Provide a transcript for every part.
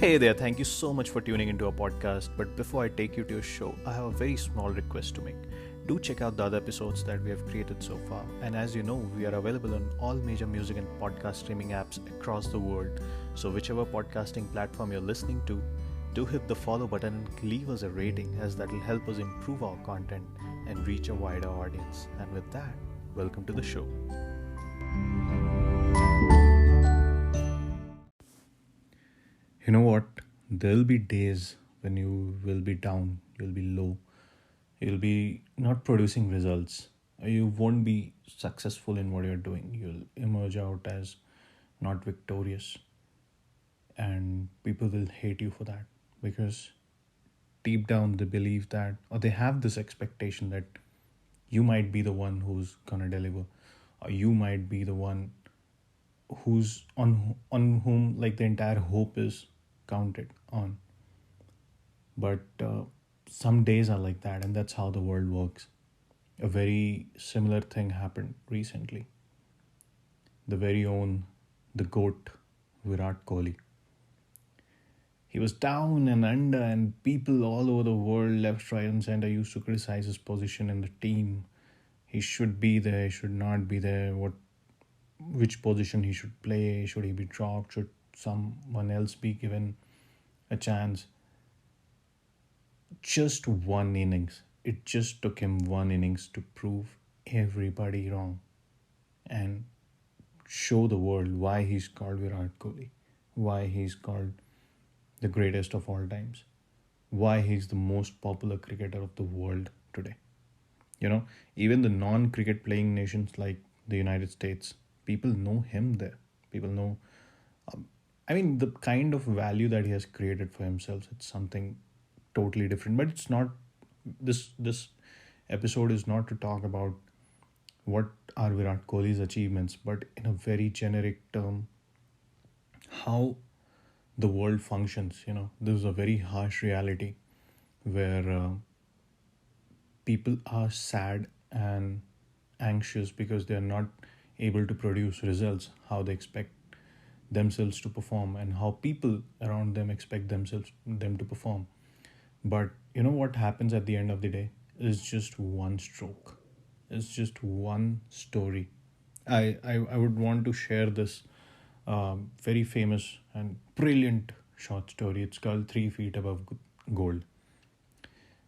Hey there, thank you so much for tuning into our podcast. But before I take you to your show, I have a very small request to make. Do check out the other episodes that we have created so far. And as you know, we are available on all major music and podcast streaming apps across the world. So, whichever podcasting platform you're listening to, do hit the follow button and leave us a rating, as that will help us improve our content and reach a wider audience. And with that, welcome to the show. You know what? There'll be days when you will be down, you'll be low, you'll be not producing results, you won't be successful in what you're doing, you'll emerge out as not victorious, and people will hate you for that because deep down they believe that, or they have this expectation that you might be the one who's gonna deliver, or you might be the one who's on whom like the entire hope is counted on. But some days are like that, and that's how the world works. A very similar thing happened recently. The very own, the GOAT, Virat Kohli. He was down and under, and people all over the world, left, right, and center, used to criticize his position in the team. He should be there, he should not be there, which position he should play, should he be dropped, should someone else be given a chance. Just one innings. It just took him one innings to prove everybody wrong and show the world why he's called Virat Kohli, why he's called the greatest of all times, why he's the most popular cricketer of the world today. You know, even the non-cricket playing nations like the United States, people know him there. People know, the kind of value that he has created for himself, it's something totally different. But it's not, this episode is not to talk about what are Virat Kohli's achievements, but in a very generic term, how the world functions. You know, this is a very harsh reality where people are sad and anxious because they are not able to produce results how they expect themselves to perform, and how people around them expect them to perform. But you know what happens at the end of the day is just one stroke. It's just one story. I would want to share this very famous and brilliant short story. It's called 3 Feet Above Gold.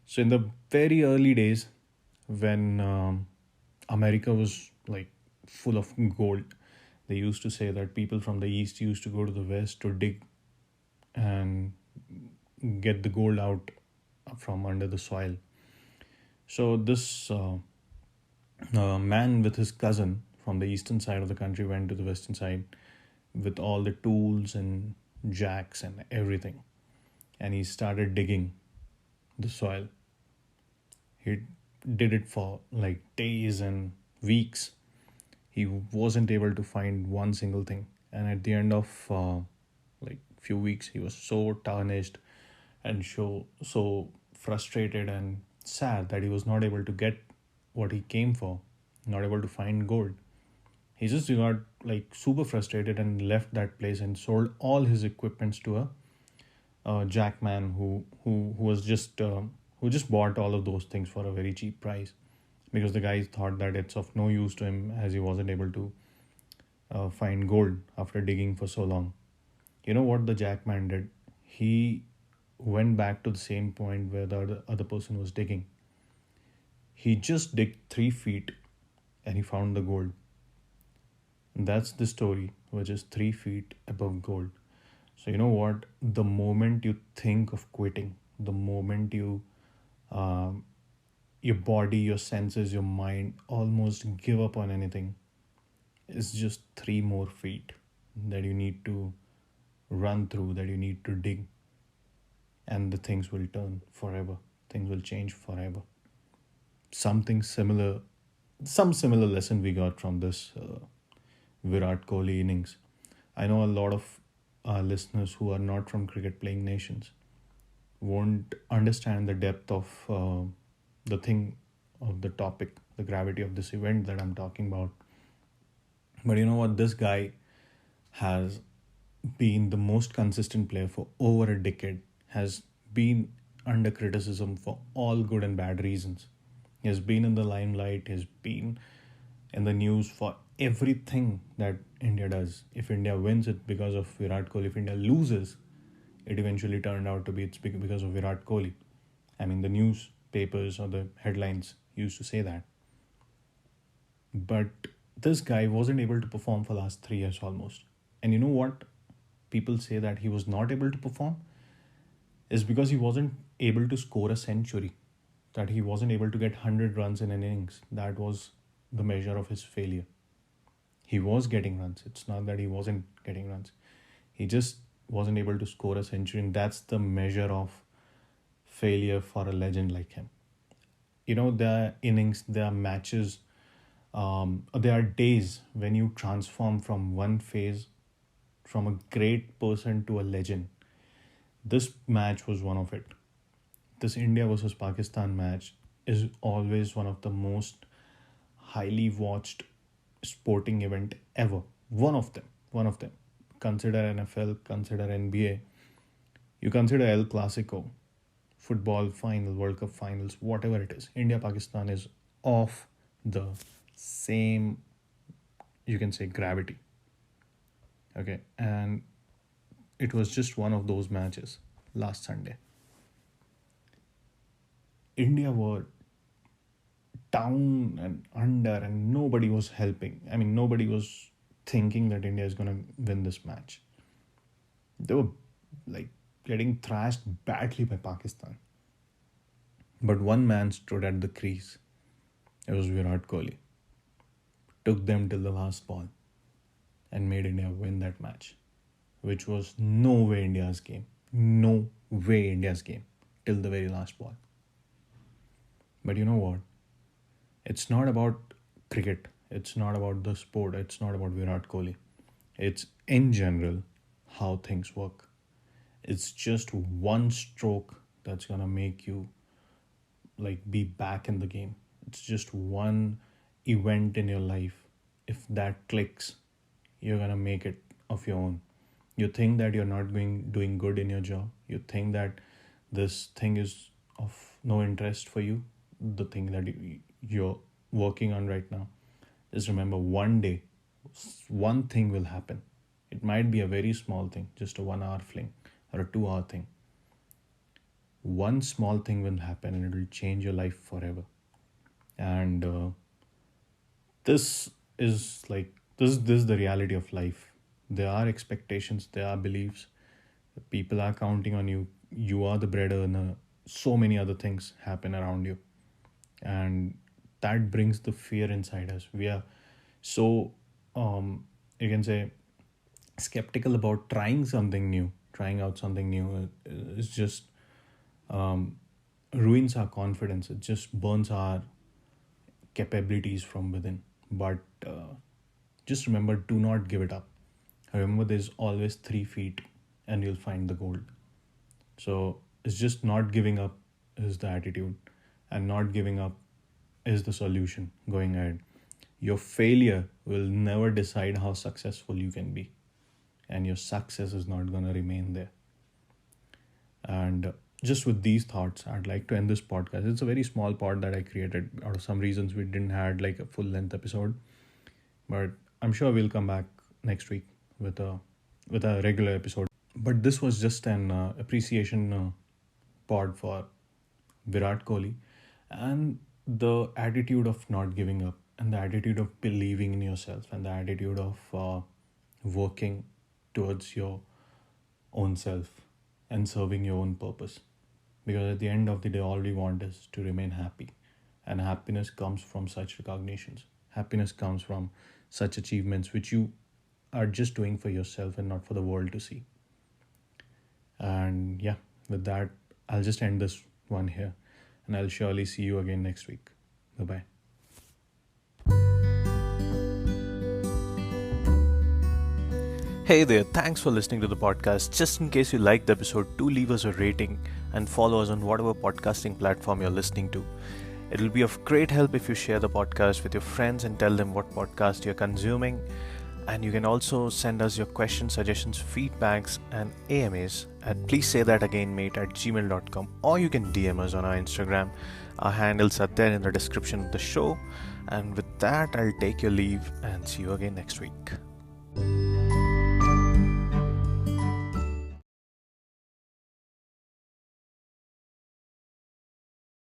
So in the very early days, when America was like full of gold, they used to say that people from the east used to go to the west to dig and get the gold out from under the soil. So this man with his cousin from the eastern side of the country went to the western side with all the tools and jacks and everything, and he started digging the soil. He did it for like days and weeks. He wasn't able to find one single thing, and at the end of like few weeks, he was so tarnished and so frustrated and sad that he was not able to get what he came for, not able to find gold. He just got like super frustrated and left that place and sold all his equipments to a jackman who was just who just bought all of those things for a very cheap price, because the guy thought that it's of no use to him as he wasn't able to find gold after digging for so long. You know what the jackman did? He went back to the same point where the other person was digging. He just digged 3 feet and he found the gold. And that's the story, which is 3 feet above gold. So you know what? The moment you think of quitting, the moment your body, your senses, your mind almost give up on anything, it's just 3 more feet that you need to run through, that you need to dig, and the things will turn forever. Things will change forever. Something similar, some similar lesson we got from this Virat Kohli innings. I know a lot of listeners who are not from cricket playing nations won't understand the depth of the thing, of the topic, the gravity of this event that I'm talking about. But you know what? This guy has been the most consistent player for over a decade, has been under criticism for all good and bad reasons. He has been in the limelight, he has been in the news for everything that India does. If India wins, it's because of Virat Kohli. If India loses, it eventually turned out to be it's because of Virat Kohli. I mean, the newspapers or the headlines used to say that. But this guy wasn't able to perform for last 3 years almost. And you know what? People say that he was not able to perform is because he wasn't able to score a century, that he wasn't able to get 100 runs in an innings. That was the measure of his failure. He was getting runs. It's not that he wasn't getting runs. He just wasn't able to score a century, and that's the measure of failure for a legend like him. You know, there are innings, there are matches, there are days when you transform from one phase, from a great person to a legend. This match was one of it. This India versus Pakistan match is always one of the most highly watched sporting event ever. One of them. One of them. Consider NFL, consider NBA. You consider El Clasico, football final, World Cup finals, whatever it is. India Pakistan is of the same, you can say, gravity. Okay, and it was just one of those matches last Sunday. India were down and under, and nobody was helping. I mean, nobody was thinking that India is going to win this match. They were like getting thrashed badly by Pakistan. But one man stood at the crease. It was Virat Kohli. Took them till the last ball and made India win that match, which was no way India's game. No way India's game till the very last ball. But you know what? It's not about cricket. It's not about the sport. It's not about Virat Kohli. It's in general how things work. It's just one stroke that's going to make you like be back in the game. It's just one event in your life. If that clicks, you're going to make it of your own. You think that you're not doing good in your job. You think that this thing is of no interest for you. The thing that you're working on right now. Just remember, one day, one thing will happen. It might be a very small thing, just a 1 hour fling or a 2 hour thing. One small thing will happen and it will change your life forever. And this is the reality of life. There are expectations, there are beliefs. People are counting on you. You are the bread earner. So many other things happen around you. And that brings the fear inside us. We are so, you can say, skeptical about trying something new. Trying out something new is just ruins our confidence. It just burns our capabilities from within. But just remember, do not give it up. Remember, there's always 3 feet and you'll find the gold. So it's just not giving up is the attitude, and not giving up is the solution going ahead. Your failure will never decide how successful you can be, and your success is not going to remain there. And just with these thoughts, I'd like to end this podcast. It's a very small pod that I created. Out of some reasons, we didn't have like a full length episode, but I'm sure we'll come back next week with a regular episode. But this was just an appreciation pod for Virat Kohli, and the attitude of not giving up, and the attitude of believing in yourself, and the attitude of working towards your own self and serving your own purpose. Because at the end of the day, all we want is to remain happy, and happiness comes from such recognitions. Happiness comes from such achievements which you are just doing for yourself and not for the world to see. And yeah, with that, I'll just end this one here, and I'll surely see you again next week. Bye-bye. Hey there, thanks for listening to the podcast. Just in case you liked the episode, do leave us a rating and follow us on whatever podcasting platform you're listening to. It will be of great help if you share the podcast with your friends and tell them what podcast you're consuming. And you can also send us your questions, suggestions, feedbacks, and AMAs at pleasesaythatagainmate@gmail.com, or you can DM us on our Instagram. Our handles are there in the description of the show. And with that, I'll take your leave and see you again next week.